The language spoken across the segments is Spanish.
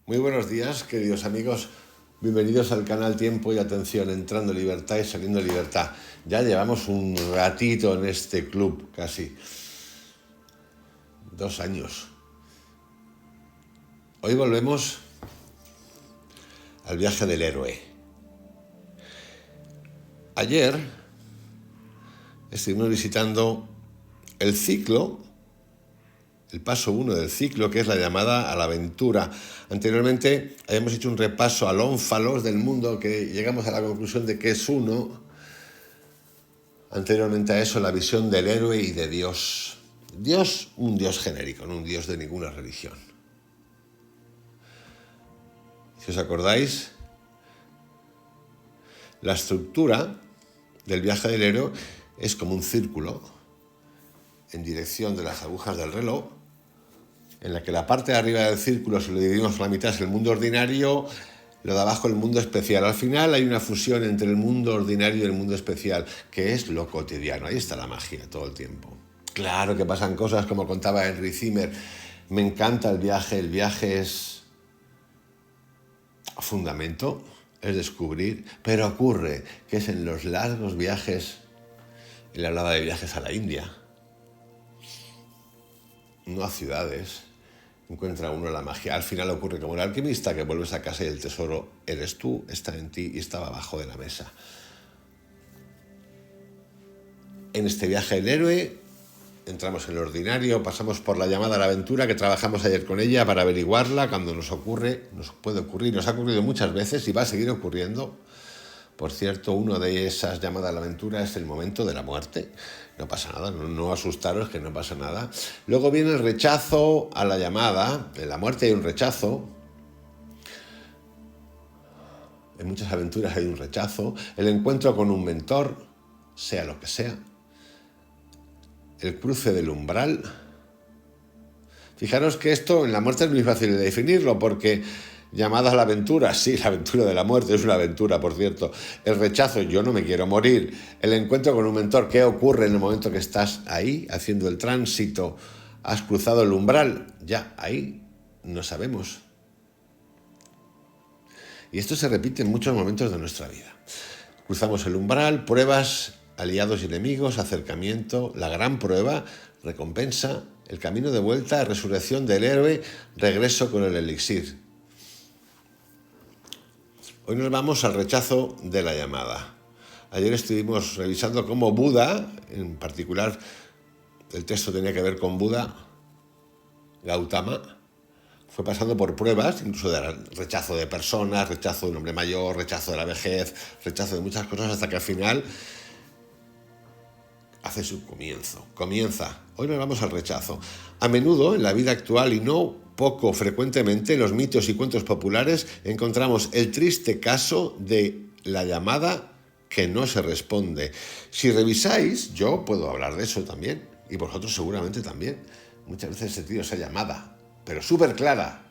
Muy buenos días, queridos amigos. Bienvenidos al canal Tiempo y Atención, entrando en libertad y saliendo en libertad. Ya llevamos un ratito en este club, casi 2 años. Hoy volvemos al viaje del héroe. Ayer estuvimos visitando el ciclo, el paso 1 del ciclo, que es la llamada a la aventura. Anteriormente habíamos hecho un repaso al ónfalos del mundo, que llegamos a la conclusión de que es uno. Anteriormente a eso, la visión del héroe y de Dios. Dios, un Dios genérico, no un Dios de ninguna religión. Si os acordáis, la estructura del viaje del héroe es como un círculo en dirección de las agujas del reloj, en la que la parte de arriba del círculo, si lo dividimos por la mitad, es el mundo ordinario, lo de abajo el mundo especial. Al final hay una fusión entre el mundo ordinario y el mundo especial, que es lo cotidiano. Ahí está la magia todo el tiempo. Claro que pasan cosas, como contaba Henry Zimmer. Me encanta el viaje es fundamento, es descubrir, pero ocurre que es en los largos viajes. Él hablaba de viajes a la India, no a ciudades. Encuentra uno la magia. Al final ocurre como el alquimista, que vuelves a casa y el tesoro eres tú, está en ti y estaba abajo de la mesa. En este viaje del héroe entramos en lo ordinario, pasamos por la llamada a la aventura, que trabajamos ayer con ella para averiguarla cuando nos puede ocurrir, nos ha ocurrido muchas veces y va a seguir ocurriendo. Por cierto, una de esas llamadas a la aventura es el momento de la muerte. No pasa nada, no asustaros, que no pasa nada. Luego viene el rechazo a la llamada. En la muerte hay un rechazo. En muchas aventuras hay un rechazo. El encuentro con un mentor, sea lo que sea. El cruce del umbral. Fijaros que esto en la muerte es muy fácil de definirlo, porque llamada a la aventura, sí, la aventura de la muerte es una aventura, por cierto. El rechazo, yo no me quiero morir. El encuentro con un mentor, ¿qué ocurre en el momento que estás ahí haciendo el tránsito? Has cruzado el umbral, ya ahí no sabemos. Y esto se repite en muchos momentos de nuestra vida. Cruzamos el umbral, pruebas, aliados y enemigos, acercamiento, la gran prueba, recompensa, el camino de vuelta, resurrección del héroe, regreso con el elixir. Hoy nos vamos al rechazo de la llamada. Ayer estuvimos revisando cómo Buda, en particular el texto tenía que ver con Buda, Gautama, fue pasando por pruebas, incluso de rechazo de personas, rechazo de un hombre mayor, rechazo de la vejez, rechazo de muchas cosas, hasta que al final hace su comienza. Hoy nos vamos al rechazo. A menudo en la vida actual, y no poco frecuentemente, en los mitos y cuentos populares encontramos el triste caso de la llamada que no se responde. Si revisáis, yo puedo hablar de eso también, y vosotros seguramente también. Muchas veces he sentido esa llamada, pero súper clara.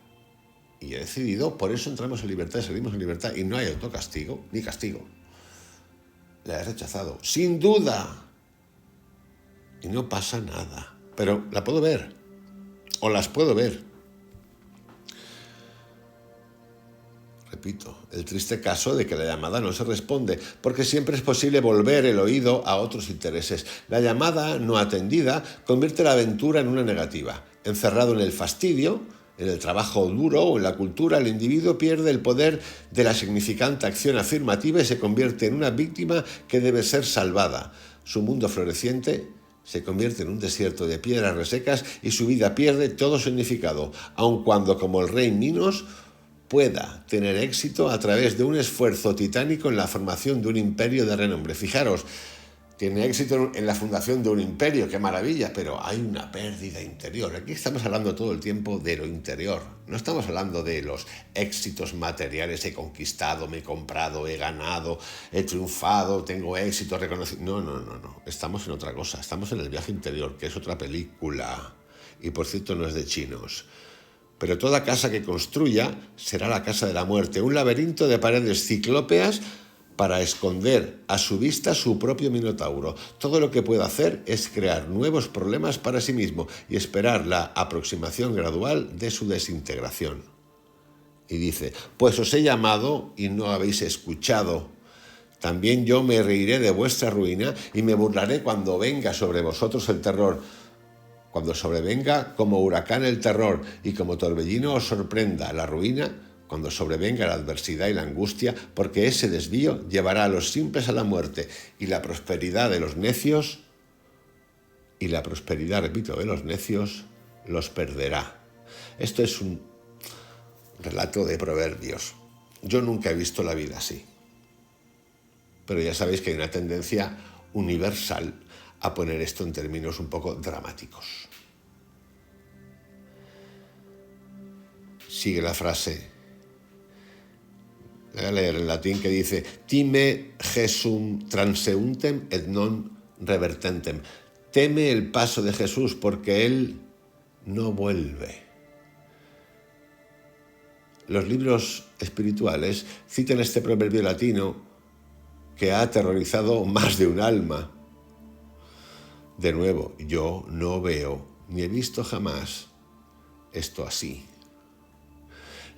Y he decidido, por eso entramos en libertad y salimos en libertad, y no hay autocastigo ni castigo. La he rechazado, sin duda. Y no pasa nada. Pero la puedo ver. O las puedo ver. Repito, el triste caso de que la llamada no se responde, porque siempre es posible volver el oído a otros intereses. La llamada no atendida convierte la aventura en una negativa. Encerrado en el fastidio, en el trabajo duro o en la cultura, el individuo pierde el poder de la significante acción afirmativa y se convierte en una víctima que debe ser salvada. Su mundo floreciente se convierte en un desierto de piedras resecas y su vida pierde todo significado, aun cuando, como el rey Minos, pueda tener éxito a través de un esfuerzo titánico en la formación de un imperio de renombre. Fijaros, tiene éxito en la fundación de un imperio, qué maravilla, pero hay una pérdida interior. Aquí estamos hablando todo el tiempo de lo interior. No estamos hablando de los éxitos materiales, he conquistado, me he comprado, he ganado, he triunfado, tengo éxito, reconocido. No. Estamos en otra cosa, estamos en el viaje interior, que es otra película. Y por cierto, no es de chinos. Pero toda casa que construya será la casa de la muerte, un laberinto de paredes ciclópeas para esconder a su vista su propio minotauro. Todo lo que puede hacer es crear nuevos problemas para sí mismo y esperar la aproximación gradual de su desintegración. Y dice, pues os he llamado y no habéis escuchado. También yo me reiré de vuestra ruina y me burlaré cuando venga sobre vosotros el terror. Cuando sobrevenga como huracán el terror y como torbellino os sorprenda la ruina, cuando sobrevenga la adversidad y la angustia, porque ese desvío llevará a los simples a la muerte y la prosperidad de los necios, de los necios, los perderá. Esto es un relato de Proverbios. Yo nunca he visto la vida así. Pero ya sabéis que hay una tendencia universal a poner esto en términos un poco dramáticos. Sigue la frase. Voy a leer en latín que dice time Jesum transeuntem et non revertentem. Teme el paso de Jesús porque Él no vuelve. Los libros espirituales citan este proverbio latino que ha aterrorizado más de un alma. De nuevo, yo no veo ni he visto jamás esto así.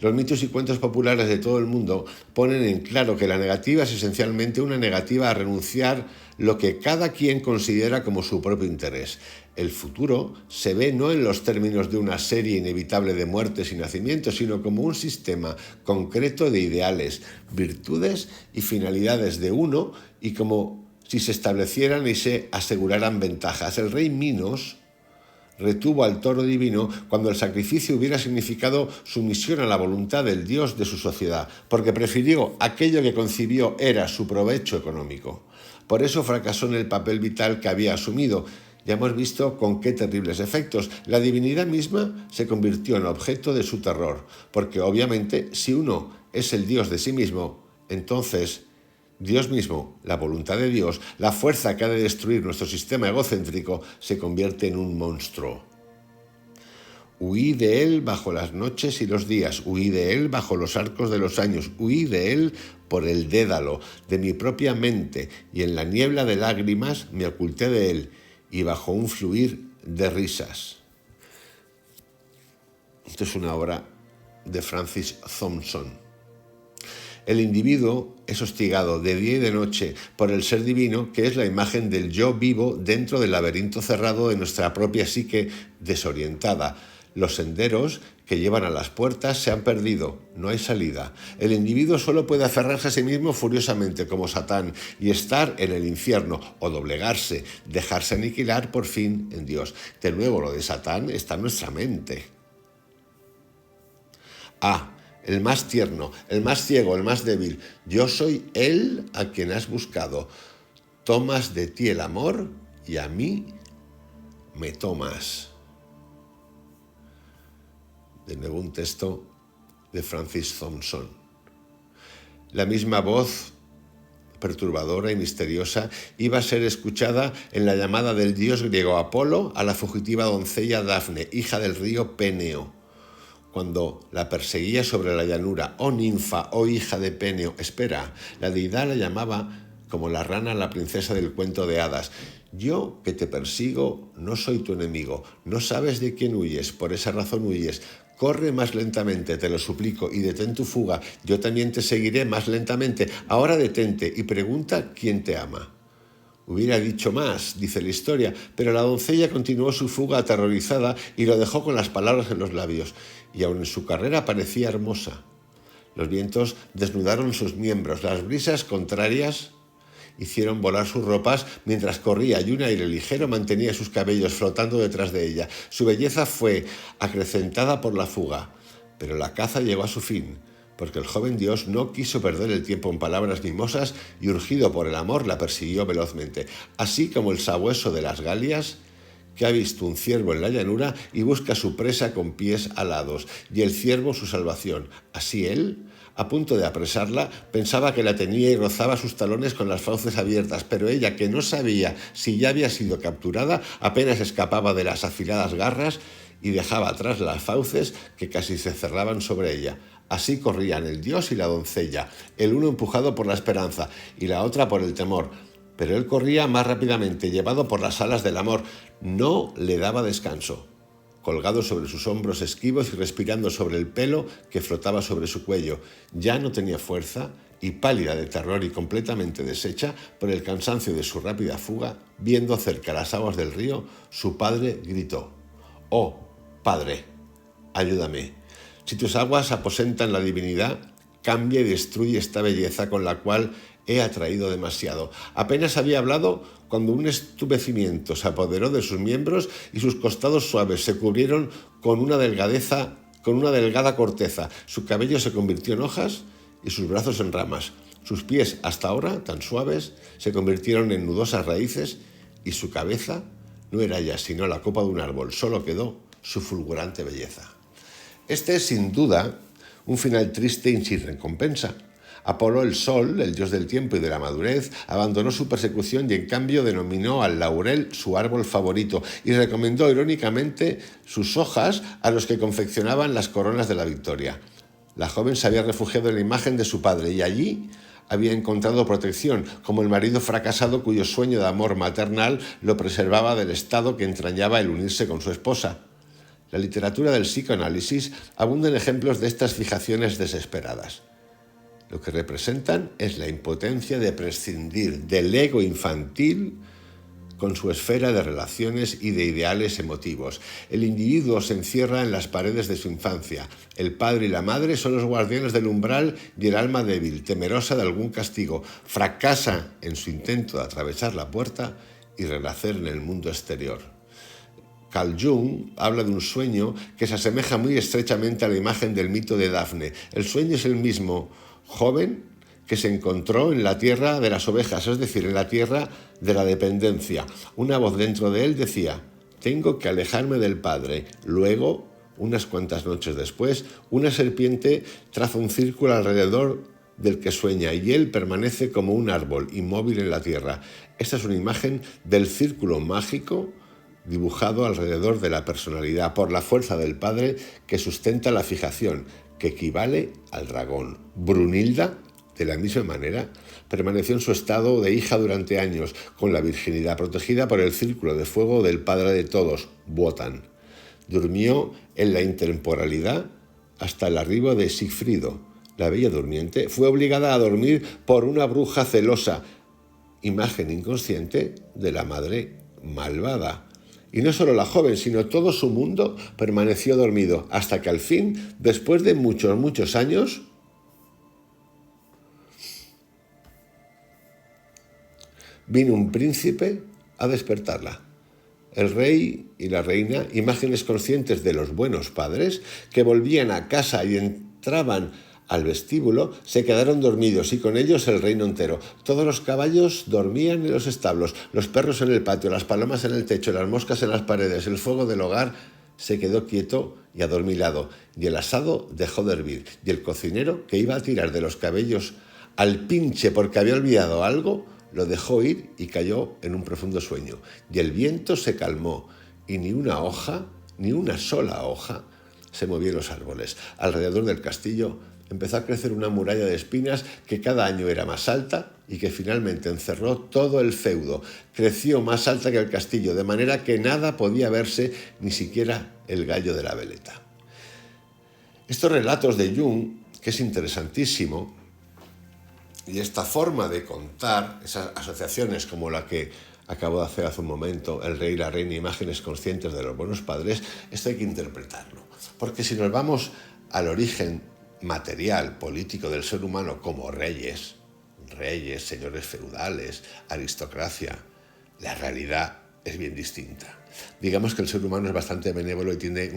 Los mitos y cuentos populares de todo el mundo ponen en claro que la negativa es esencialmente una negativa a renunciar lo que cada quien considera como su propio interés. El futuro se ve no en los términos de una serie inevitable de muertes y nacimientos, sino como un sistema concreto de ideales, virtudes y finalidades de uno, y como si se establecieran y se aseguraran ventajas. El rey Minos retuvo al toro divino cuando el sacrificio hubiera significado sumisión a la voluntad del Dios de su sociedad, porque prefirió aquello que concibió era su provecho económico. Por eso fracasó en el papel vital que había asumido. Ya hemos visto con qué terribles efectos. La divinidad misma se convirtió en objeto de su terror, porque obviamente si uno es el Dios de sí mismo, entonces Dios mismo, la voluntad de Dios, la fuerza que ha de destruir nuestro sistema egocéntrico, se convierte en un monstruo. Huí de él bajo las noches y los días, huí de él bajo los arcos de los años, huí de él por el dédalo de mi propia mente, y en la niebla de lágrimas me oculté de él, y bajo un fluir de risas. Esto es una obra de Francis Thompson. El individuo es hostigado de día y de noche por el ser divino, que es la imagen del yo vivo dentro del laberinto cerrado de nuestra propia psique desorientada. Los senderos que llevan a las puertas se han perdido, no hay salida. El individuo solo puede aferrarse a sí mismo furiosamente como Satán y estar en el infierno o doblegarse, dejarse aniquilar por fin en Dios. De nuevo, lo de Satán está en nuestra mente. El más tierno, el más ciego, el más débil. Yo soy él a quien has buscado. Tomas de ti el amor y a mí me tomas. De nuevo un texto de Francis Thompson. La misma voz perturbadora y misteriosa iba a ser escuchada en la llamada del dios griego Apolo a la fugitiva doncella Dafne, hija del río Péneo, cuando la perseguía sobre la llanura. Oh ninfa, oh hija de Péneo, espera. La deidad la llamaba como la rana a la princesa del cuento de hadas. Yo que te persigo no soy tu enemigo, no sabes de quién huyes, por esa razón huyes. Corre más lentamente, te lo suplico, y detén tu fuga. Yo también te seguiré más lentamente. Ahora detente y pregunta quién te ama. Hubiera dicho más, dice la historia, pero la doncella continuó su fuga aterrorizada y lo dejó con las palabras en los labios. Y aun en su carrera parecía hermosa. Los vientos desnudaron sus miembros, las brisas contrarias hicieron volar sus ropas mientras corría y un aire ligero mantenía sus cabellos flotando detrás de ella. Su belleza fue acrecentada por la fuga, pero la caza llegó a su fin, porque el joven dios no quiso perder el tiempo en palabras mimosas y, urgido por el amor, la persiguió velozmente, así como el sabueso de las Galias, que ha visto un ciervo en la llanura y busca su presa con pies alados, y el ciervo su salvación. Así él, a punto de apresarla, pensaba que la tenía y rozaba sus talones con las fauces abiertas, pero ella, que no sabía si ya había sido capturada, apenas escapaba de las afiladas garras y dejaba atrás las fauces que casi se cerraban sobre ella. Así corrían el dios y la doncella, el uno empujado por la esperanza y la otra por el temor. Pero él corría más rápidamente, llevado por las alas del amor. No le daba descanso. colgado sobre sus hombros esquivos y respirando sobre el pelo que flotaba sobre su cuello. Ya no tenía fuerza y, pálida de terror y completamente deshecha por el cansancio de su rápida fuga, viendo cerca las aguas del río, su padre gritó: «Oh, Padre, ayúdame. Si tus aguas aposentan la divinidad, cambia y destruye esta belleza con la cual he atraído demasiado». Apenas había hablado cuando un estremecimiento se apoderó de sus miembros y sus costados suaves se cubrieron con una delgada corteza. Su cabello se convirtió en hojas y sus brazos en ramas. Sus pies, hasta ahora tan suaves, se convirtieron en nudosas raíces y su cabeza no era ya sino la copa de un árbol. Solo quedó su fulgurante belleza. Este es, sin duda, un final triste y sin recompensa. Apolo, el sol, el dios del tiempo y de la madurez, abandonó su persecución y en cambio denominó al laurel su árbol favorito y recomendó irónicamente sus hojas a los que confeccionaban las coronas de la victoria. La joven se había refugiado en la imagen de su padre y allí había encontrado protección, como el marido fracasado cuyo sueño de amor maternal lo preservaba del estado que entrañaba el unirse con su esposa. La literatura del psicoanálisis abunda en ejemplos de estas fijaciones desesperadas. Lo que representan es la impotencia de prescindir del ego infantil con su esfera de relaciones y de ideales emotivos. El individuo se encierra en las paredes de su infancia. El padre y la madre son los guardianes del umbral y el alma débil, temerosa de algún castigo, fracasa en su intento de atravesar la puerta y renacer en el mundo exterior. Carl Jung habla de un sueño que se asemeja muy estrechamente a la imagen del mito de Dafne. El sueño es el mismo joven que se encontró en la tierra de las ovejas, es decir, en la tierra de la dependencia. Una voz dentro de él decía: «Tengo que alejarme del padre». Luego, unas cuantas noches después, una serpiente traza un círculo alrededor del que sueña y él permanece como un árbol inmóvil en la tierra. Esta es una imagen del círculo mágico dibujado alrededor de la personalidad por la fuerza del padre que sustenta la fijación, que equivale al dragón. Brunilda, de la misma manera, permaneció en su estado de hija durante años, con la virginidad protegida por el círculo de fuego del padre de todos, Wotan. Durmió en la intemporalidad hasta el arribo de Sigfrido. La bella durmiente fue obligada a dormir por una bruja celosa, imagen inconsciente de la madre malvada. Y no solo la joven, sino todo su mundo permaneció dormido, hasta que al fin, después de muchos años, vino un príncipe a despertarla. El rey y la reina, imágenes conscientes de los buenos padres, que volvían a casa y entraban al vestíbulo, se quedaron dormidos y con ellos el reino entero. Todos los caballos dormían en los establos, los perros en el patio, las palomas en el techo, las moscas en las paredes. El fuego del hogar se quedó quieto y adormilado, y el asado dejó de hervir, y el cocinero, que iba a tirar de los cabellos al pinche porque había olvidado algo, lo dejó ir y cayó en un profundo sueño. Y el viento se calmó y ni una hoja, ni una sola hoja, se movió en los árboles. Alrededor del castillo empezó a crecer una muralla de espinas que cada año era más alta y que finalmente encerró todo el feudo. Creció más alta que el castillo, de manera que nada podía verse, ni siquiera el gallo de la veleta. Estos relatos de Jung, que es interesantísimo, y esta forma de contar, esas asociaciones como la que acabo de hacer hace un momento, el rey y la reina, imágenes conscientes de los buenos padres, esto hay que interpretarlo. Porque si nos vamos al origen material, político del ser humano como reyes, señores feudales, aristocracia, la realidad es bien distinta. Digamos que el ser humano es bastante benévolo y tiene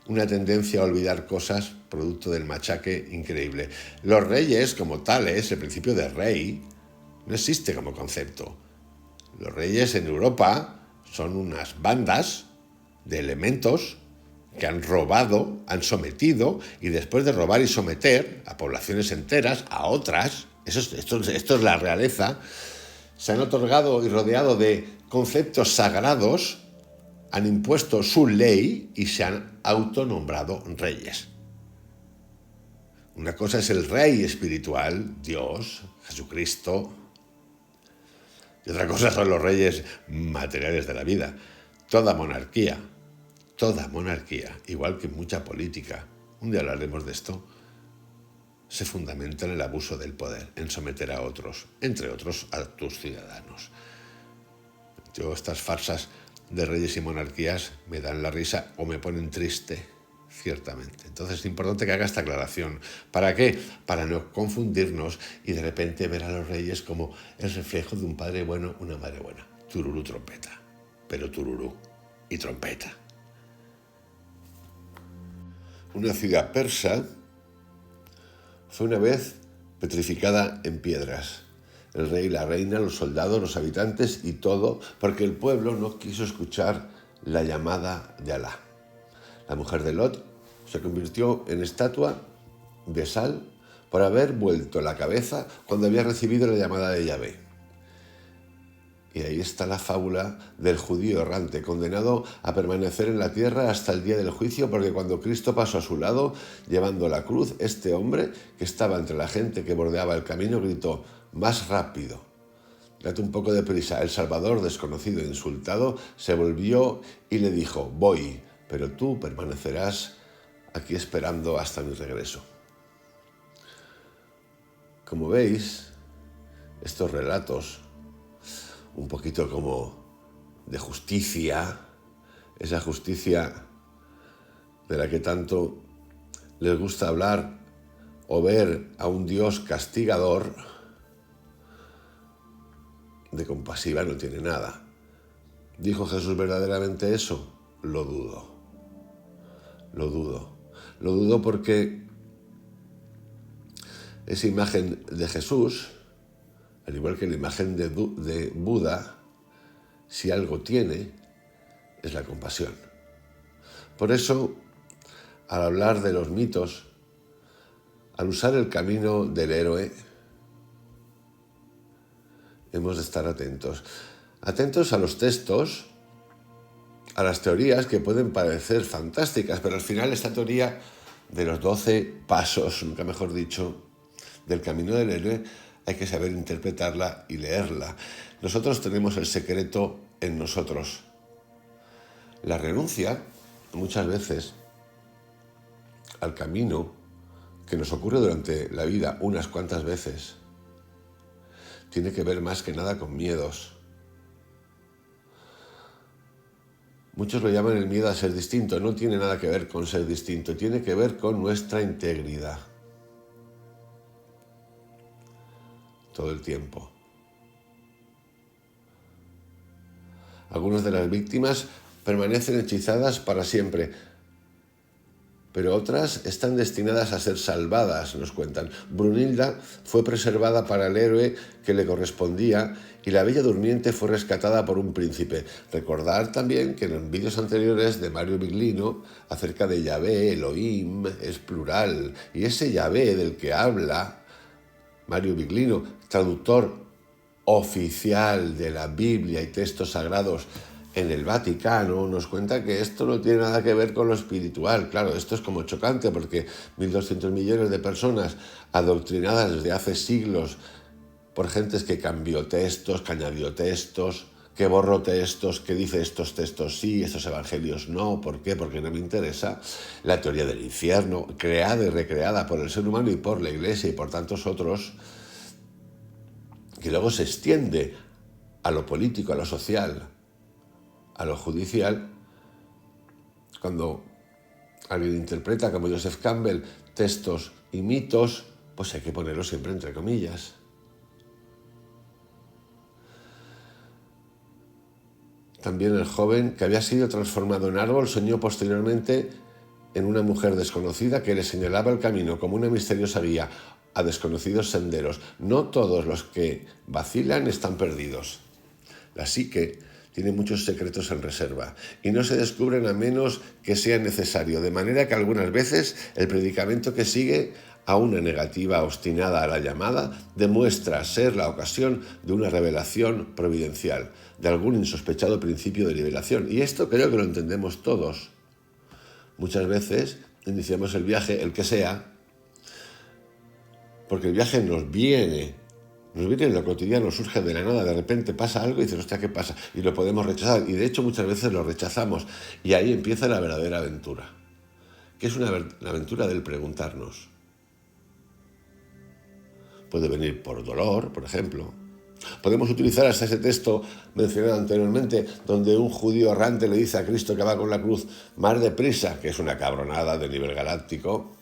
una tendencia a olvidar cosas producto del machaque increíble. Los reyes, como tales, el principio de rey, no existe como concepto. Los reyes en Europa son unas bandas de elementos que han robado, han sometido, y después de robar y someter a poblaciones enteras, a otras, esto es la realeza, se han otorgado y rodeado de conceptos sagrados, han impuesto su ley y se han autonombrado reyes. Una cosa es el rey espiritual, Dios, Jesucristo, y otra cosa son los reyes materiales de la vida. Toda monarquía, Toda monarquía, igual que mucha política, un día hablaremos de esto, se fundamenta en el abuso del poder, en someter a otros, entre otros a tus ciudadanos. Yo estas farsas de reyes y monarquías me dan la risa o me ponen triste, ciertamente. Entonces es importante que haga esta aclaración. ¿Para qué? Para no confundirnos y de repente ver a los reyes como el reflejo de un padre bueno, una madre buena. Tururú, trompeta. Pero tururú y trompeta. Una ciudad persa fue una vez petrificada en piedras. El rey, la reina, los soldados, los habitantes y todo, porque el pueblo no quiso escuchar la llamada de Alá. La mujer de Lot se convirtió en estatua de sal por haber vuelto la cabeza cuando había recibido la llamada de Yahvé. Y ahí está la fábula del judío errante, condenado a permanecer en la tierra hasta el día del juicio, porque cuando Cristo pasó a su lado, llevando la cruz, este hombre, que estaba entre la gente que bordeaba el camino, gritó: «Más rápido, date un poco de prisa». El Salvador, desconocido e insultado, se volvió y le dijo: «Voy, pero tú permanecerás aquí esperando hasta mi regreso». Como veis, estos relatos, un poquito como de justicia, esa justicia de la que tanto les gusta hablar, o ver a un Dios castigador, de compasiva no tiene nada. ¿Dijo Jesús verdaderamente eso? Lo dudo. Lo dudo. Lo dudo porque esa imagen de Jesús, al igual que la imagen de Buda, si algo tiene, es la compasión. Por eso, al hablar de los mitos, al usar el camino del héroe, hemos de estar atentos. Atentos a los textos, a las teorías que pueden parecer fantásticas, pero al final esta teoría de los 12 pasos, nunca mejor dicho, del camino del héroe, hay que saber interpretarla y leerla. Nosotros tenemos el secreto en nosotros. La renuncia, muchas veces, al camino que nos ocurre durante la vida unas cuantas veces, tiene que ver más que nada con miedos. Muchos lo llaman el miedo a ser distinto. No tiene nada que ver con ser distinto, tiene que ver con nuestra integridad. Todo el tiempo. Algunas de las víctimas permanecen hechizadas para siempre, pero otras están destinadas a ser salvadas, nos cuentan. Brunilda fue preservada para el héroe que le correspondía y la Bella Durmiente fue rescatada por un príncipe. Recordar también que en los vídeos anteriores de Mario Biglino acerca de Yahvé, Elohim, es plural, y ese Yahvé del que habla Mario Biglino, traductor oficial de la Biblia y textos sagrados en el Vaticano, nos cuenta que esto no tiene nada que ver con lo espiritual. Claro, esto es como chocante porque 1.200 millones de personas adoctrinadas desde hace siglos por gentes que cambió textos, que añadió textos, que borró textos, que dice estos textos sí, estos evangelios no. ¿Por qué? Porque no me interesa. La teoría del infierno, creada y recreada por el ser humano y por la Iglesia y por tantos otros, que luego se extiende a lo político, a lo social, a lo judicial. Cuando alguien interpreta, como Joseph Campbell, textos y mitos, pues hay que ponerlos siempre entre comillas. También el joven que había sido transformado en árbol soñó posteriormente en una mujer desconocida que le señalaba el camino como una misteriosa guía a desconocidos senderos. No todos los que vacilan están perdidos. La psique tiene muchos secretos en reserva y no se descubren a menos que sea necesario, de manera que algunas veces el predicamento que sigue a una negativa obstinada a la llamada demuestra ser la ocasión de una revelación providencial, de algún insospechado principio de liberación. Y esto creo que lo entendemos todos. Muchas veces iniciamos el viaje, el que sea, porque el viaje nos viene Nos viene en lo cotidiano, surge de la nada, de repente pasa algo y dices, hostia, ¿qué pasa? Y lo podemos rechazar. Y de hecho muchas veces lo rechazamos. Y ahí empieza la verdadera aventura. Que es la aventura del preguntarnos. Puede venir por dolor, por ejemplo. Podemos utilizar hasta ese texto mencionado anteriormente, donde un judío errante le dice a Cristo que va con la cruz más deprisa, que es una cabronada de nivel galáctico,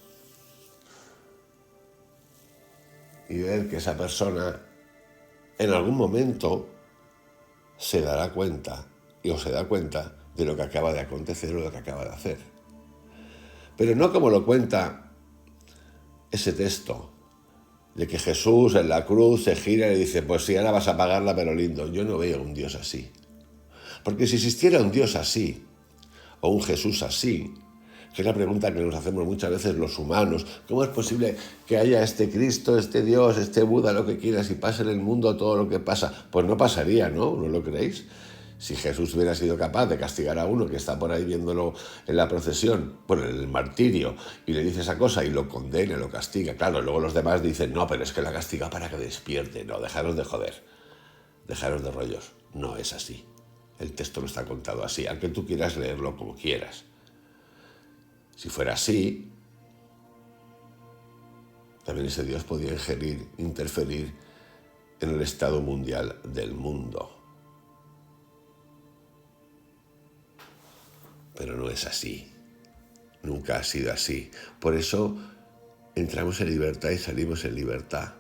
y ver que esa persona en algún momento se dará cuenta, o se da cuenta de lo que acaba de acontecer o lo que acaba de hacer. Pero no como lo cuenta ese texto, de que Jesús en la cruz se gira y le dice, pues sí, ahora vas a pagarla, pero lindo. Yo no veo un Dios así. Porque si existiera un Dios así, o un Jesús así, que es la pregunta que nos hacemos muchas veces los humanos, ¿cómo es posible que haya este Cristo, este Dios, este Buda, lo que quieras, y pase en el mundo todo lo que pasa? Pues no pasaría, ¿no? ¿No lo creéis? Si Jesús hubiera sido capaz de castigar a uno que está por ahí viéndolo en la procesión, bueno, en el martirio, y le dice esa cosa y lo condena, lo castiga, claro, luego los demás dicen, no, pero es que la castiga para que despierte, no, dejaros de joder, dejaros de rollos, no es así. El texto no está contado así, aunque tú quieras leerlo como quieras. Si fuera así, también ese Dios podía interferir en el estado mundial del mundo. Pero no es así. Nunca ha sido así. Por eso entramos en libertad y salimos en libertad.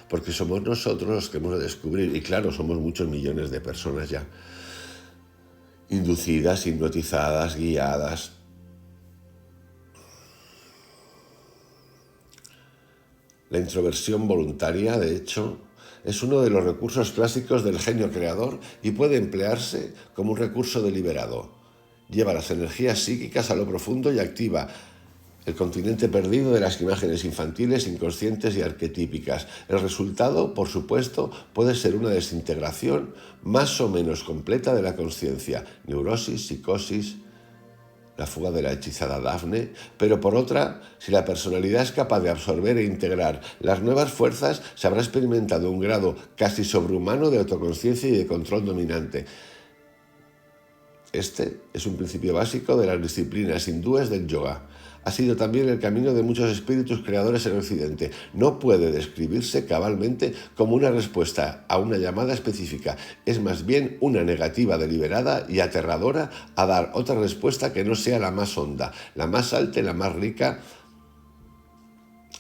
Porque somos nosotros los que hemos de descubrir. Y claro, somos muchos millones de personas ya. Inducidas, hipnotizadas, guiadas. La introversión voluntaria, de hecho, es uno de los recursos clásicos del genio creador y puede emplearse como un recurso deliberado. Lleva las energías psíquicas a lo profundo y activa el continente perdido de las imágenes infantiles, inconscientes y arquetípicas. El resultado, por supuesto, puede ser una desintegración más o menos completa de la consciencia, neurosis, psicosis, la fuga de la hechizada Dafne, pero por otra, si la personalidad es capaz de absorber e integrar las nuevas fuerzas, se habrá experimentado un grado casi sobrehumano de autoconsciencia y de control dominante. Este es un principio básico de las disciplinas hindúes del yoga. Ha sido también el camino de muchos espíritus creadores en Occidente. No puede describirse cabalmente como una respuesta a una llamada específica. Es más bien una negativa deliberada y aterradora a dar otra respuesta que no sea la más honda, la más alta y la más rica,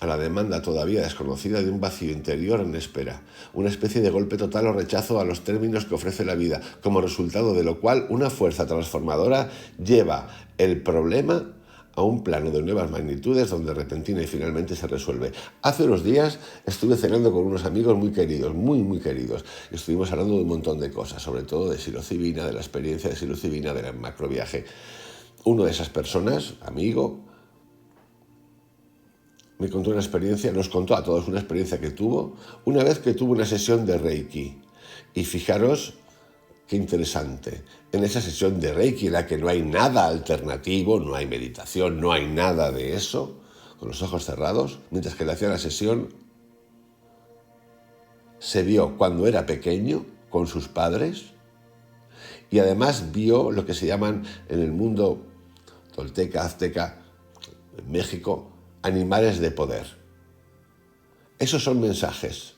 a la demanda todavía desconocida de un vacío interior en espera, una especie de golpe total o rechazo a los términos que ofrece la vida, como resultado de lo cual una fuerza transformadora lleva el problema a un plano de nuevas magnitudes donde repentina y finalmente se resuelve. Hace unos días estuve cenando con unos amigos muy queridos, muy queridos. Estuvimos hablando de un montón de cosas, sobre todo de psilocibina, de la experiencia de psilocibina, del macroviaje. Uno de esas personas, amigo, me contó una experiencia, nos contó a todos una experiencia que tuvo una vez que tuvo una sesión de Reiki. Y fijaros qué interesante, en esa sesión de Reiki en la que no hay nada alternativo, no hay meditación, no hay nada de eso, con los ojos cerrados, mientras que le hacía la sesión, se vio cuando era pequeño con sus padres y además vio lo que se llaman en el mundo tolteca, azteca, en México, animales de poder. Esos son mensajes,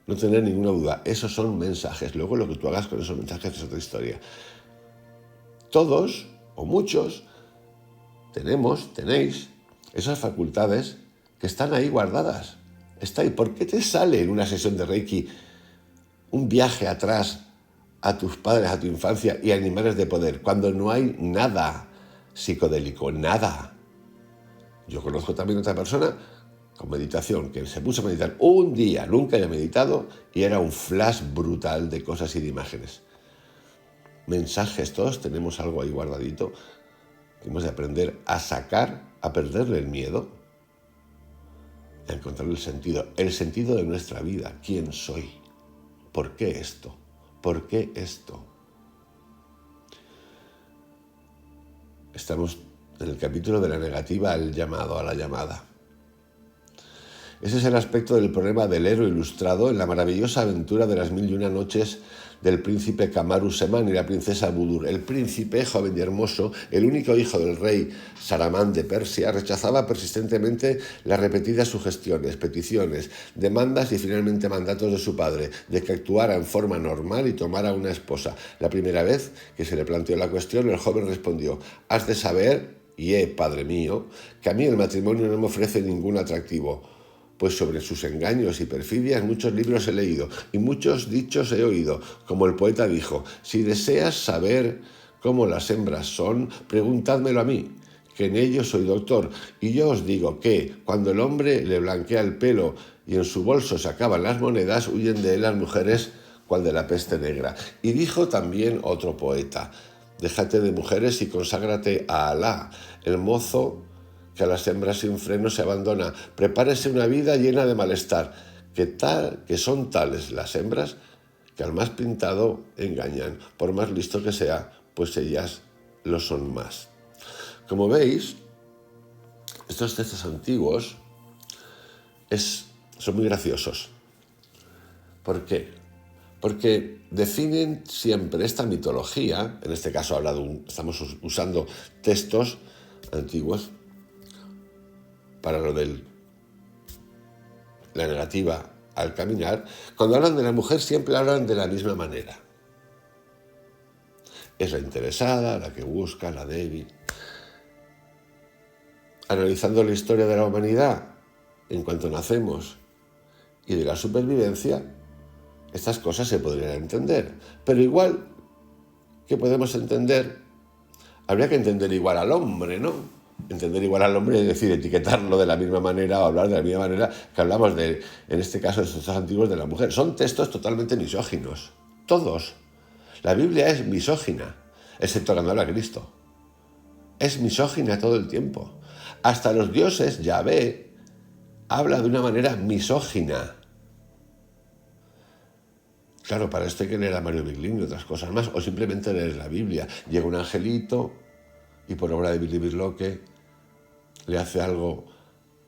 no tener ninguna duda, esos son mensajes. Luego lo que tú hagas con esos mensajes es otra historia. Todos, o muchos, tenéis esas facultades que están ahí guardadas. Está ahí. ¿Por qué te sale en una sesión de Reiki un viaje atrás a tus padres, a tu infancia y a animales de poder, cuando no hay nada psicodélico, nada? Yo conozco también a otra persona con meditación, que se puso a meditar un día, nunca había meditado, y era un flash brutal de cosas y de imágenes. Mensajes, todos tenemos algo ahí guardadito, que hemos de aprender a sacar, a perderle el miedo, a encontrar el sentido de nuestra vida. ¿Quién soy? ¿Por qué esto? ¿Por qué esto? Estamos en el capítulo de la negativa al llamado, a la llamada. Ese es el aspecto del problema del héroe ilustrado en la maravillosa aventura de las 1001 noches del príncipe Kamaru Seman y la princesa Budur. El príncipe, joven y hermoso, el único hijo del rey Saramán de Persia, rechazaba persistentemente las repetidas sugestiones, peticiones, demandas y finalmente mandatos de su padre, de que actuara en forma normal y tomara una esposa. La primera vez que se le planteó la cuestión, el joven respondió: «Has de saber, padre mío, que a mí el matrimonio no me ofrece ningún atractivo, pues sobre sus engaños y perfidias muchos libros he leído y muchos dichos he oído. Como el poeta dijo: si deseas saber cómo las hembras son, preguntádmelo a mí, que en ello soy doctor. Y yo os digo que, cuando el hombre le blanquea el pelo y en su bolso se acaban las monedas, huyen de él las mujeres cual de la peste negra». Y dijo también otro poeta: déjate de mujeres y conságrate a Alá, el mozo que a las hembras sin freno se abandona. Prepárese una vida llena de malestar, que son tales las hembras que al más pintado engañan, por más listo que sea, pues ellas lo son más. Como veis, estos textos antiguos son muy graciosos. ¿Por qué? Porque definen siempre esta mitología, en este caso estamos usando textos antiguos para lo de la negativa al caminar. Cuando hablan de la mujer siempre hablan de la misma manera. Es la interesada, la que busca, la débil. Analizando la historia de la humanidad en cuanto nacemos y de la supervivencia, estas cosas se podrían entender. Pero igual que podemos entender, habría que entender igual al hombre, ¿no? Entender igual al hombre, es decir, etiquetarlo de la misma manera o hablar de la misma manera que hablamos en este caso, de los textos antiguos de la mujer. Son textos totalmente misóginos, todos. La Biblia es misógina, excepto cuando habla Cristo. Es misógina todo el tiempo. Hasta los dioses, Yahvé, habla de una manera misógina. Claro, para esto hay que leer a Mario Biglino y otras cosas más, o simplemente leer la Biblia. Llega un angelito y por obra de Billy Birloque le hace algo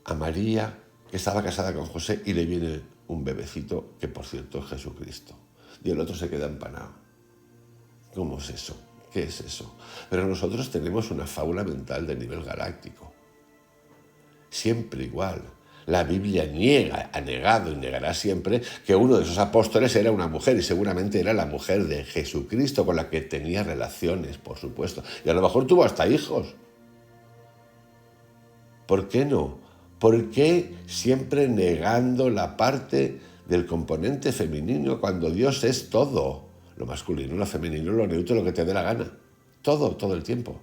a María, que estaba casada con José, y le viene un bebecito, que por cierto es Jesucristo. Y el otro se queda empanado. ¿Cómo es eso? ¿Qué es eso? Pero nosotros tenemos una fábula mental de nivel galáctico. Siempre igual. La Biblia ha negado y negará siempre que uno de esos apóstoles era una mujer, y seguramente era la mujer de Jesucristo, con la que tenía relaciones, por supuesto. Y a lo mejor tuvo hasta hijos. ¿Por qué no? ¿Por qué siempre negando la parte del componente femenino cuando Dios es todo? Lo masculino, lo femenino, lo neutro, lo que te dé la gana. Todo el tiempo.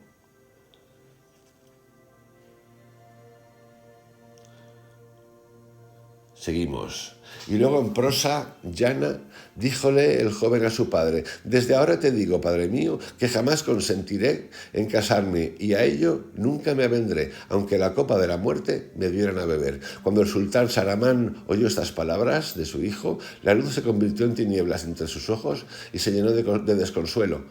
Seguimos. Y luego en prosa llana, díjole el joven a su padre: desde ahora te digo, padre mío, que jamás consentiré en casarme, y a ello nunca me avendré, aunque la copa de la muerte me dieran a beber. Cuando el sultán Saramán oyó estas palabras de su hijo, la luz se convirtió en tinieblas entre sus ojos y se llenó de desconsuelo.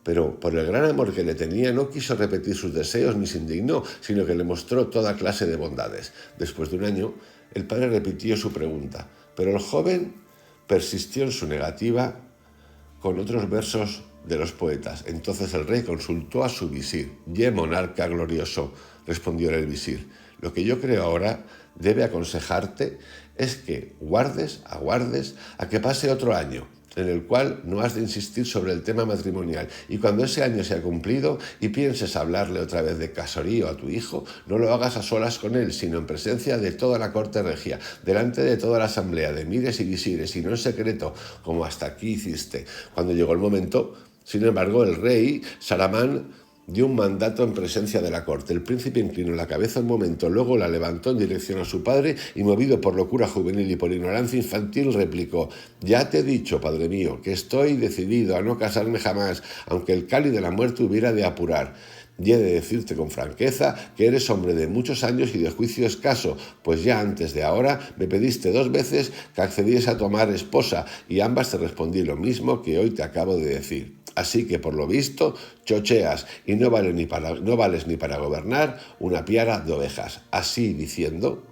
Pero por el gran amor que le tenía, no quiso repetir sus deseos ni se indignó, sino que le mostró toda clase de bondades. Después de un año, el padre repitió su pregunta, pero el joven persistió en su negativa con otros versos de los poetas. Entonces el rey consultó a su visir. «Ye, monarca glorioso», respondió el visir, «lo que yo creo ahora debe aconsejarte es que aguardes a que pase otro año, en el cual no has de insistir sobre el tema matrimonial, y cuando ese año sea cumplido y pienses hablarle otra vez de casorío a tu hijo, no lo hagas a solas con él, sino en presencia de toda la corte regia, delante de toda la asamblea de emires y visires, y no en secreto, como hasta aquí hiciste». Cuando llegó el momento, sin embargo, el rey Saramán dio un mandato en presencia de la corte. El príncipe inclinó la cabeza un momento, luego la levantó en dirección a su padre y, movido por locura juvenil y por ignorancia infantil, replicó: «Ya te he dicho, padre mío, que estoy decidido a no casarme jamás, aunque el cáliz de la muerte hubiera de apurar. Y he de decirte con franqueza que eres hombre de muchos años y de juicio escaso, pues ya antes de ahora me pediste 2 veces que accediese a tomar esposa, y ambas te respondí lo mismo que hoy te acabo de decir. Así que, por lo visto, chocheas y no vales ni para gobernar una piara de ovejas». Así diciendo,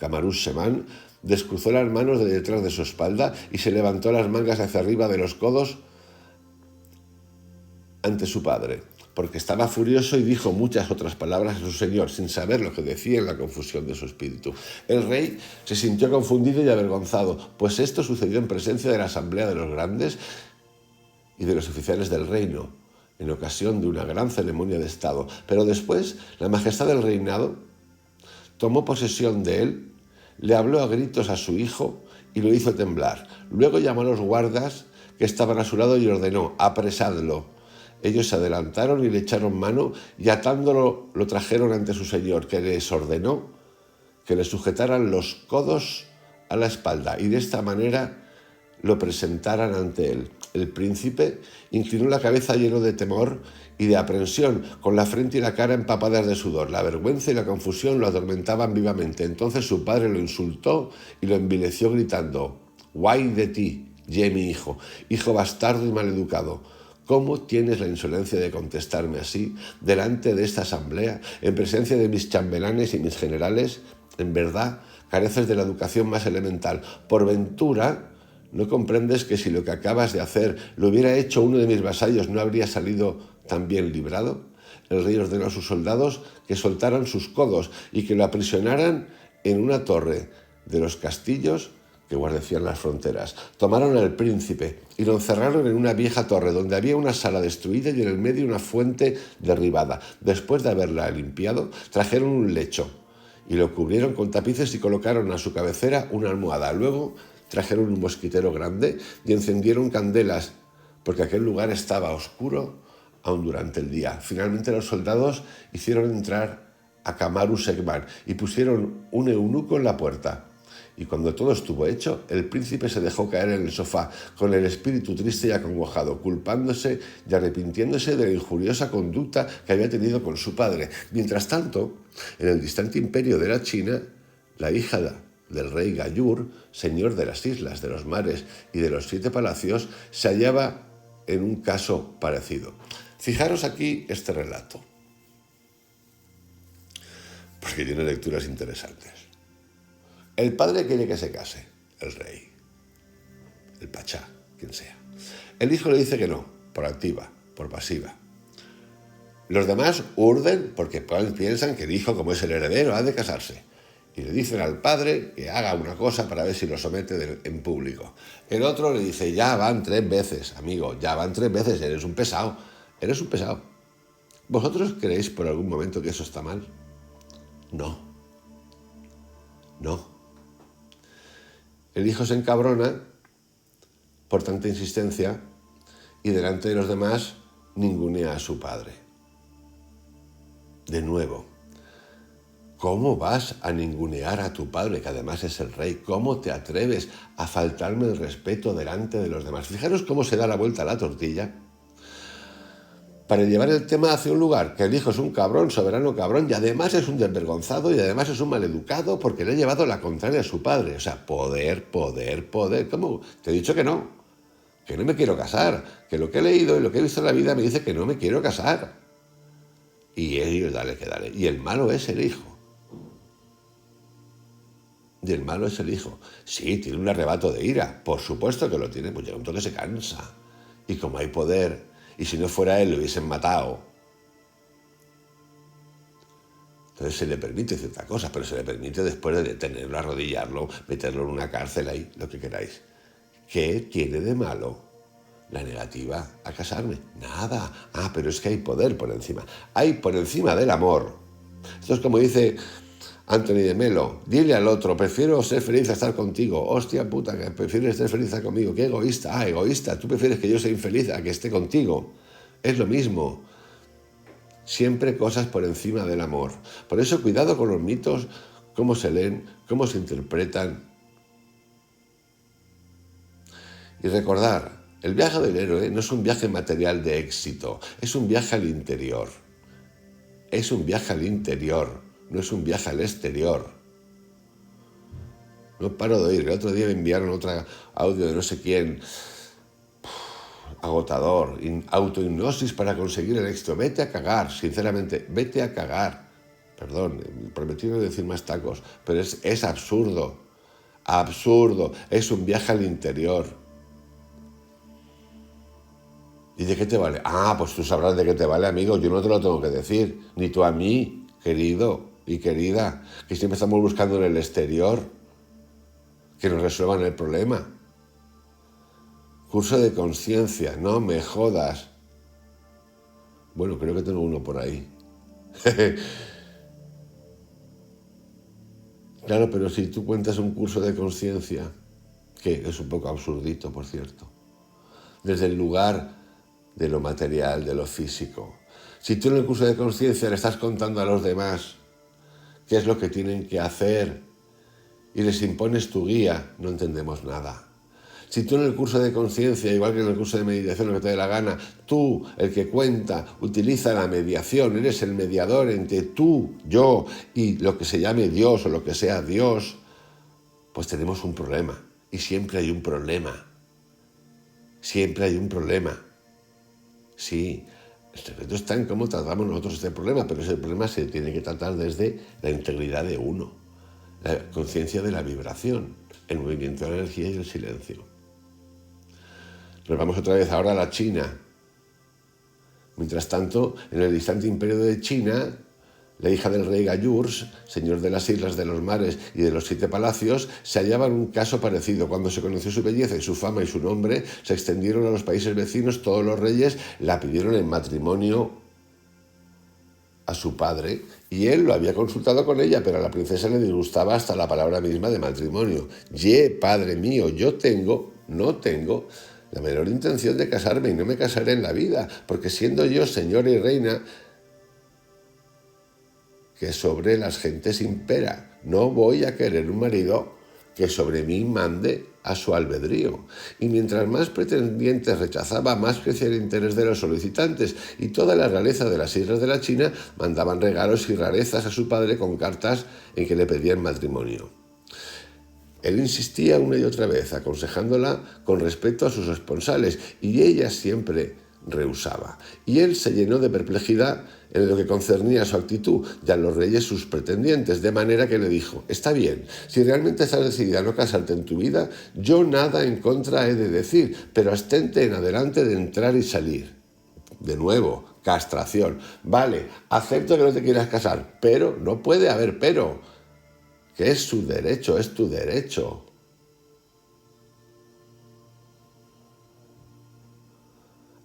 Camaruz-Semán descruzó las manos de detrás de su espalda y se levantó las mangas hacia arriba de los codos ante su padre, porque estaba furioso y dijo muchas otras palabras a su señor, sin saber lo que decía en la confusión de su espíritu. El rey se sintió confundido y avergonzado, pues esto sucedió en presencia de la asamblea de los grandes y de los oficiales del reino, en ocasión de una gran ceremonia de Estado. Pero después, la majestad del reinado tomó posesión de él, le habló a gritos a su hijo y lo hizo temblar. Luego llamó a los guardas que estaban a su lado y ordenó: apresadlo. Ellos se adelantaron y le echaron mano y atándolo lo trajeron ante su señor, que les ordenó que le sujetaran los codos a la espalda y de esta manera lo presentaran ante él. El príncipe inclinó la cabeza lleno de temor y de aprensión, con la frente y la cara empapadas de sudor. La vergüenza y la confusión lo atormentaban vivamente. Entonces su padre lo insultó y lo envileció gritando: «¡Guay de ti, ye mi hijo bastardo y maleducado! ¿Cómo tienes la insolencia de contestarme así, delante de esta asamblea, en presencia de mis chambelanes y mis generales? En verdad, careces de la educación más elemental. Por ventura, ¿no comprendes que si lo que acabas de hacer lo hubiera hecho uno de mis vasallos, no habría salido tan bien librado?» El rey ordenó a sus soldados que soltaran sus codos y que lo aprisionaran en una torre de los castillos que guarnecían las fronteras. Tomaron al príncipe y lo encerraron en una vieja torre donde había una sala destruida y en el medio una fuente derribada. Después de haberla limpiado, trajeron un lecho y lo cubrieron con tapices y colocaron a su cabecera una almohada. Luego trajeron un mosquitero grande y encendieron candelas, porque aquel lugar estaba oscuro aún durante el día. Finalmente los soldados hicieron entrar a Camaruz-Semán y pusieron un eunuco en la puerta. Y cuando todo estuvo hecho, el príncipe se dejó caer en el sofá, con el espíritu triste y acongojado, culpándose y arrepintiéndose de la injuriosa conducta que había tenido con su padre. Mientras tanto, en el distante imperio de la China, la hija del rey Gayur, señor de las islas, de los mares y de los 7 palacios, se hallaba en un caso parecido. Fijaros aquí este relato, porque tiene lecturas interesantes. El padre quiere que se case, el rey, el pachá, quien sea. El hijo le dice que no, por activa, por pasiva. Los demás urden porque piensan que el hijo, como es el heredero, ha de casarse. Y le dicen al padre que haga una cosa para ver si lo somete en público. El otro le dice: ya van 3 veces, amigo, ya van 3 veces, eres un pesado. ¿Vosotros creéis por algún momento que eso está mal? No. El hijo se encabrona por tanta insistencia y delante de los demás ningunea a su padre. De nuevo, ¿cómo vas a ningunear a tu padre, que además es el rey? ¿Cómo te atreves a faltarme el respeto delante de los demás? Fijaros cómo se da la vuelta a la tortilla para llevar el tema hacia un lugar, que el hijo es un cabrón, soberano cabrón, y además es un desvergonzado y además es un maleducado porque le ha llevado la contraria a su padre. O sea, poder. ¿Cómo? Te he dicho que no me quiero casar, que lo que he leído y lo que he visto en la vida me dice que no me quiero casar. Y ellos, dale. Y el malo es el hijo. Sí, tiene un arrebato de ira, por supuesto que lo tiene, pues llega un toque se cansa. Y como hay poder, y si no fuera él lo hubiesen matado. Entonces se le permite cierta cosa, pero se le permite después de detenerlo, arrodillarlo, meterlo en una cárcel ahí, lo que queráis. ¿Qué tiene de malo la negativa a casarme? Nada. Pero es que hay poder por encima. Hay por encima del amor. Esto es como dice Anthony de Melo: dile al otro, prefiero ser feliz a estar contigo. Hostia puta, que prefieres ser feliz a conmigo. Qué egoísta. Egoísta. Tú prefieres que yo sea infeliz a que esté contigo. Es lo mismo. Siempre cosas por encima del amor. Por eso cuidado con los mitos, cómo se leen, cómo se interpretan. Y recordar, el viaje del héroe no es un viaje material de éxito, es un viaje al interior. No es un viaje al exterior. No paro de oír. El otro día me enviaron otro audio de no sé quién. Agotador. Autohipnosis para conseguir el éxito. Vete a cagar, sinceramente, vete a cagar. Perdón, prometí no decir más tacos, pero es absurdo, absurdo, es un viaje al interior. ¿Y de qué te vale? Ah, pues tú sabrás de qué te vale, amigo, yo no te lo tengo que decir, ni tú a mí, querido y querida, que siempre estamos buscando en el exterior que nos resuelvan el problema. Curso de conciencia, no me jodas. Bueno, creo que tengo uno por ahí. Claro, pero si tú cuentas un curso de conciencia, que es un poco absurdito, por cierto, desde el lugar de lo material, de lo físico. Si tú en el curso de conciencia le estás contando a los demás qué es lo que tienen que hacer y les impones tu guía, no entendemos nada. Si tú en el curso de conciencia, igual que en el curso de meditación, lo que te dé la gana, tú, el que cuenta, utiliza la mediación, eres el mediador entre tú, yo y lo que se llame Dios o lo que sea Dios, pues tenemos un problema. Y siempre hay un problema. Siempre hay un problema. Sí, el secreto está en cómo tratamos nosotros este problema, pero ese problema se tiene que tratar desde la integridad de uno, la conciencia de la vibración, el movimiento de la energía y el silencio. Nos vamos otra vez ahora a la China. Mientras tanto, en el distante imperio de China, la hija del rey Gayurs, señor de las islas, de los mares y de los 7 palacios, se hallaba en un caso parecido. Cuando se conoció su belleza y su fama y su nombre, se extendieron a los países vecinos. Todos los reyes la pidieron en matrimonio a su padre y él lo había consultado con ella, pero a la princesa le disgustaba hasta la palabra misma de matrimonio. Padre mío, yo no tengo la menor intención de casarme y no me casaré en la vida, porque siendo yo señora y reina, que sobre las gentes impera, no voy a querer un marido que sobre mí mande a su albedrío. Y mientras más pretendientes rechazaba, más crecía el interés de los solicitantes, y toda la realeza de las islas de la China mandaban regalos y rarezas a su padre con cartas en que le pedían matrimonio. Él insistía una y otra vez, aconsejándola con respeto a sus esponsales, y ella siempre rehusaba. Y él se llenó de perplejidad en lo que concernía a su actitud y a los reyes sus pretendientes, de manera que le dijo: está bien, si realmente estás decidida a no casarte en tu vida, yo nada en contra he de decir, pero abstente en adelante de entrar y salir. De nuevo, castración. Vale, acepto que no te quieras casar, pero no puede haber pero. Que es su derecho, es tu derecho.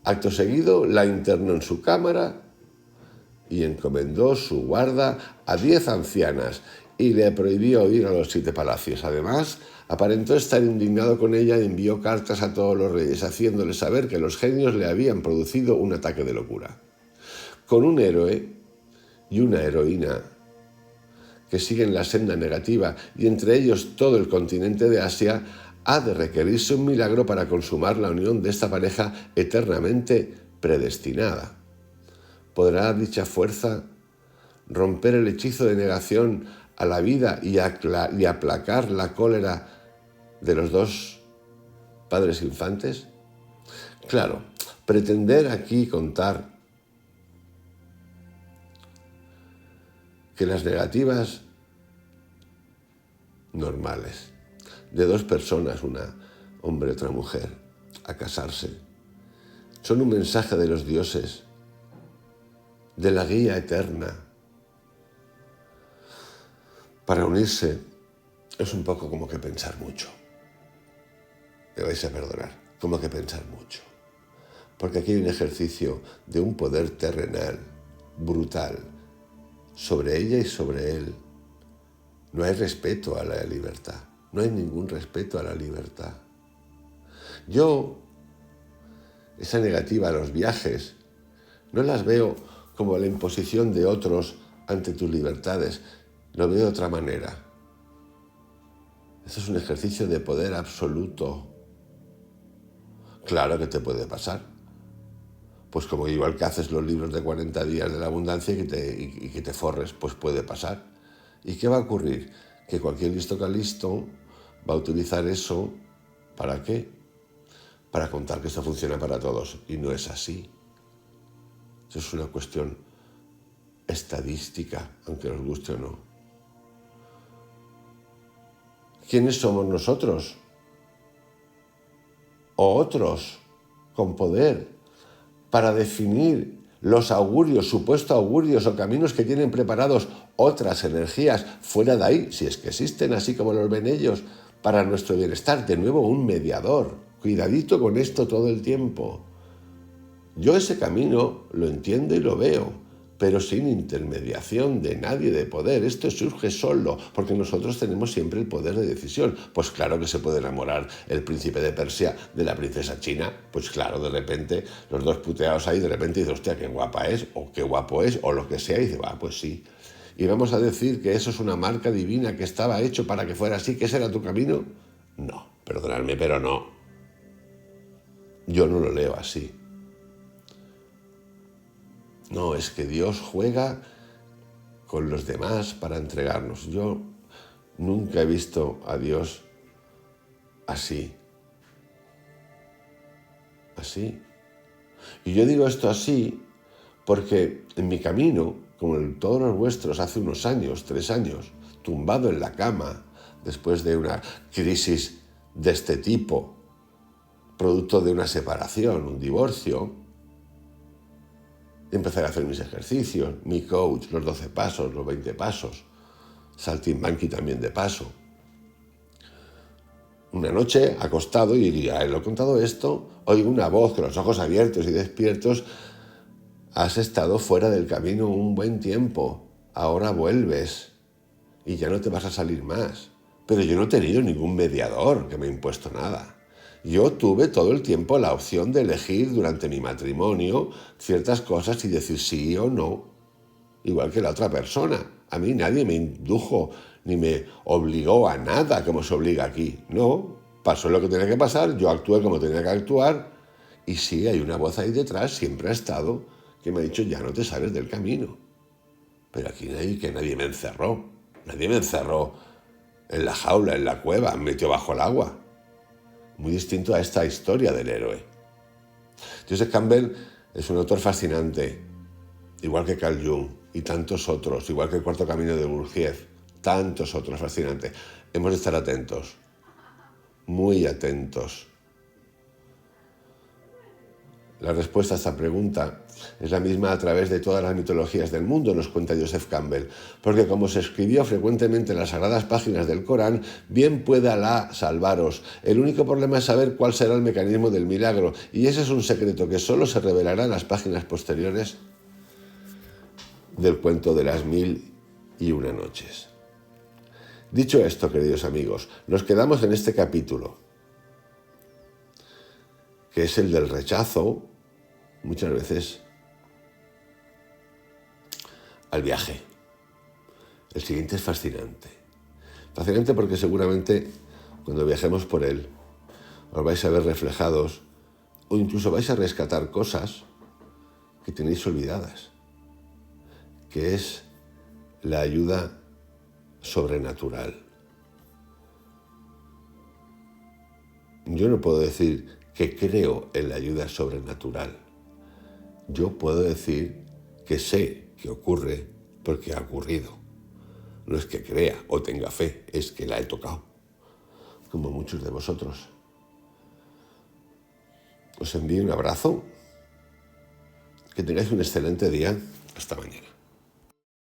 Acto seguido, la internó en su cámara y encomendó su guarda a 10 ancianas y le prohibió ir a los 7 palacios. Además, aparentó estar indignado con ella y envió cartas a todos los reyes, haciéndoles saber que los genios le habían producido un ataque de locura. Con un héroe y una heroína que siguen la senda negativa, y entre ellos todo el continente de Asia, ha de requerirse un milagro para consumar la unión de esta pareja eternamente predestinada. ¿Podrá dicha fuerza romper el hechizo de negación a la vida y aplacar la cólera de los 2 padres infantes? Claro, pretender aquí contar que las negativas normales de 2 personas, una hombre y otra mujer, a casarse, son un mensaje de los dioses, de la guía eterna. Para unirse es un poco como que pensar mucho. Me vais a perdonar, como que pensar mucho. Porque aquí hay un ejercicio de un poder terrenal, brutal, sobre ella y sobre él. No hay respeto a la libertad. No hay ningún respeto a la libertad. Yo, esa negativa a los viajes, no las veo como la imposición de otros ante tus libertades. Lo veo de otra manera. Esto es un ejercicio de poder absoluto. Claro que te puede pasar. Pues como igual que haces los libros de 40 días de la abundancia y que te forres, pues puede pasar. ¿Y qué va a ocurrir? Que cualquier listo calisto va a utilizar eso, ¿para qué? Para contar que esto funciona para todos. Y no es así. Eso es una cuestión estadística, aunque nos guste o no. ¿Quiénes somos nosotros? O otros con poder para definir los augurios, supuestos augurios o caminos que tienen preparados otras energías fuera de ahí, si es que existen, así como los ven ellos, para nuestro bienestar? De nuevo, un mediador. Cuidadito con esto todo el tiempo. Yo ese camino lo entiendo y lo veo, pero sin intermediación de nadie de poder. Esto surge solo, porque nosotros tenemos siempre el poder de decisión. Pues claro que se puede enamorar el príncipe de Persia de la princesa china. Pues claro, de repente, los dos puteados ahí, de repente dice, hostia, qué guapa es, o qué guapo es, o lo que sea, y dice, va, pues sí. Y vamos a decir que eso es una marca divina que estaba hecho para que fuera así, que ese era tu camino. No, perdonadme, pero no. Yo no lo leo así. No, es que Dios juega con los demás para entregarnos. Yo nunca he visto a Dios así. Así. Y yo digo esto así porque en mi camino, como en todos los vuestros, hace unos años, 3 años, tumbado en la cama, después de una crisis de este tipo, producto de una separación, un divorcio, empecé a hacer mis ejercicios, mi coach, los 12 pasos, los 20 pasos, saltimbanqui también de paso. Una noche, acostado, y ya lo he contado esto, oigo una voz con los ojos abiertos y despiertos: has estado fuera del camino un buen tiempo, ahora vuelves y ya no te vas a salir más. Pero yo no he tenido ningún mediador que me ha impuesto nada. Yo tuve todo el tiempo la opción de elegir durante mi matrimonio ciertas cosas y decir sí o no, igual que la otra persona. A mí nadie me indujo ni me obligó a nada como se obliga aquí. No, pasó lo que tenía que pasar, yo actué como tenía que actuar, y sí, hay una voz ahí detrás, siempre ha estado, que me ha dicho, ya no te sales del camino. Pero aquí nadie me encerró. Nadie me encerró en la jaula, en la cueva, me metió bajo el agua. Muy distinto a esta historia del héroe. Joseph Campbell es un autor fascinante, igual que Carl Jung y tantos otros, igual que El cuarto camino de Gurdjieff, tantos otros fascinantes. Hemos de estar atentos, muy atentos. La respuesta a esta pregunta es la misma a través de todas las mitologías del mundo, nos cuenta Joseph Campbell, porque como se escribió frecuentemente en las sagradas páginas del Corán, bien pueda Alá salvaros. El único problema es saber cuál será el mecanismo del milagro, y ese es un secreto que solo se revelará en las páginas posteriores del cuento de las 1001 noches. Dicho esto, queridos amigos, nos quedamos en este capítulo, que es el del rechazo, muchas veces, al viaje. El siguiente es fascinante. Fascinante porque seguramente cuando viajemos por él os vais a ver reflejados o incluso vais a rescatar cosas que tenéis olvidadas, que es la ayuda sobrenatural. Yo no puedo decir que creo en la ayuda sobrenatural. Yo puedo decir que sé que ocurre porque ha ocurrido. No es que crea o tenga fe, es que la he tocado, como muchos de vosotros. Os envío un abrazo, que tengáis un excelente día. Hasta mañana.